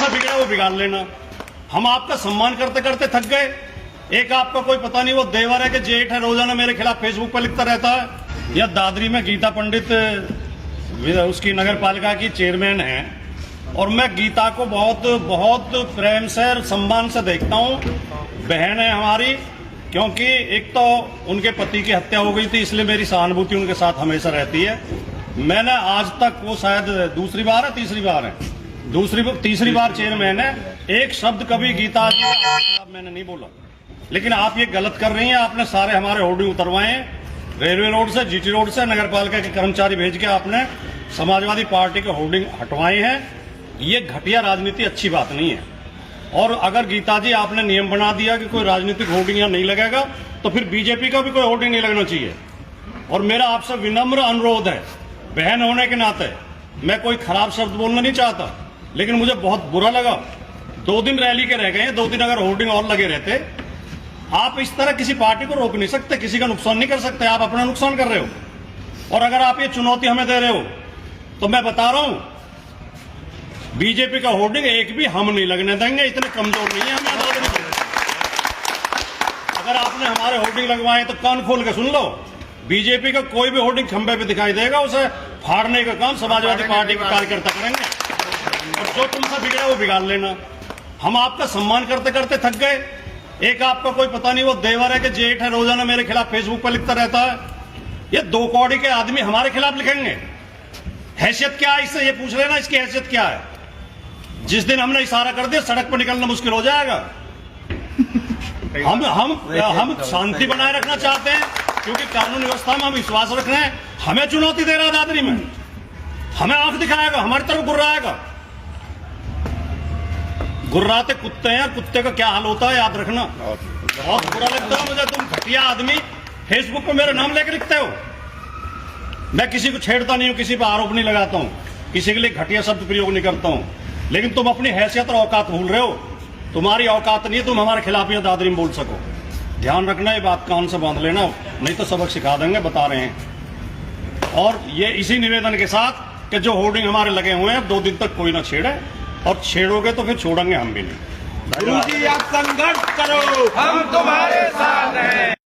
तुमसे बिगड़ा वो बिगाड़ लेना। हम आपका सम्मान करते करते थक गए। एक आपका कोई पता नहीं वो देवर है कि जेठ है, रोजाना मेरे खिलाफ फेसबुक पर लिखता रहता है। या दादरी में गीता पंडित उसकी नगर पालिका की चेयरमैन है और मैं गीता को बहुत बहुत प्रेम से सम्मान से देखता हूँ। बहन है हमारी, क्योंकि एक तो उनके पति की हत्या हो गई थी, इसलिए मेरी सहानुभूति उनके साथ हमेशा रहती है। मैंने आज तक, वो शायद तीसरी बार चेयरमैन है, एक शब्द कभी गीता जी के खिलाफ मैंने नहीं बोला। लेकिन आप ये गलत कर रही हैं। आपने सारे हमारे होर्डिंग उतरवाए हैं, रेलवे रोड से, जीटी रोड से, नगर पालिका के कर्मचारी भेज के आपने समाजवादी पार्टी के होर्डिंग हटवाए हैं। ये घटिया राजनीति अच्छी बात नहीं है। और अगर गीता जी आपने नियम बना दिया कि कोई राजनीतिक होर्डिंग यहाँ नहीं लगेगा, तो फिर बीजेपी का भी कोई होर्डिंग नहीं लगना चाहिए। और मेरा आपसे विनम्र अनुरोध है, बहन होने के नाते मैं कोई खराब शब्द बोलना नहीं चाहता, लेकिन मुझे बहुत बुरा लगा। 2 दिन रैली के रह गए हैं, 2 दिन अगर होर्डिंग और लगे रहते। आप इस तरह किसी पार्टी को रोक नहीं सकते, किसी का नुकसान नहीं कर सकते, आप अपना नुकसान कर रहे हो। और अगर आप ये चुनौती हमें दे रहे हो, तो मैं बता रहा हूं, बीजेपी का होर्डिंग एक भी हम नहीं लगने देंगे। इतने कमजोर नहीं है हम। अगर आपने हमारे होर्डिंग लगवाए तो कान खोल के सुन लो, बीजेपी का कोई भी होर्डिंग खंबे पे दिखाई देगा, उसे फाड़ने का काम समाजवादी पार्टी के कार्यकर्ता करेंगे। और जो तुमसे बिगड़ा वो बिगाड़ लेना। हम आपका सम्मान करते करते थक गए। एक आपका कोई पता नहीं वो देवर है कि जेठ है, रोजाना मेरे खिलाफ फेसबुक पर लिखता रहता है। ये 2 कौड़ी के आदमी हमारे खिलाफ लिखेंगे। हैसियत क्या है इससे ये पूछ लेना, इसकी हैसियत क्या है। जिस दिन हमने इशारा कर दिया, सड़क पर निकलना मुश्किल हो जाएगा। हम शांति बनाए रखना चाहते हैं, क्योंकि कानून व्यवस्था में हम विश्वास रख रहे हैं। हमें चुनौती दे रहा है दादरी में, हमें आंख दिखाएगा, हमारी तरफ गुर्राएगा। गुर्राते कुत्ते हैं, कुत्ते का क्या हाल होता है याद रखना। बहुत बुरा लगता है मुझे, तुम घटिया आदमी फेसबुक पे मेरा नाम लेकर लिखते हो। मैं किसी को छेड़ता नहीं हूं, किसी पर आरोप नहीं लगाता हूं, किसी के लिए घटिया शब्द प्रयोग नहीं करता हूं, लेकिन तुम अपनी हैसियत और औकात भूल रहे हो। तुम्हारी औकात नहीं है तुम हमारे खिलाफ या दादरी में बोल सको। ध्यान रखना, ये बात कान से बांध लेना, नहीं तो सबक सिखा देंगे, बता रहे हैं। और ये इसी निवेदन के साथ कि जो होर्डिंग हमारे लगे हुए हैं 2 दिन तक कोई ना छेड़े, और छेड़ोगे तो फिर छोड़ेंगे हम भी नहीं। गुरुजी आप संघर्ष करो, हम तुम्हारे साथ हैं।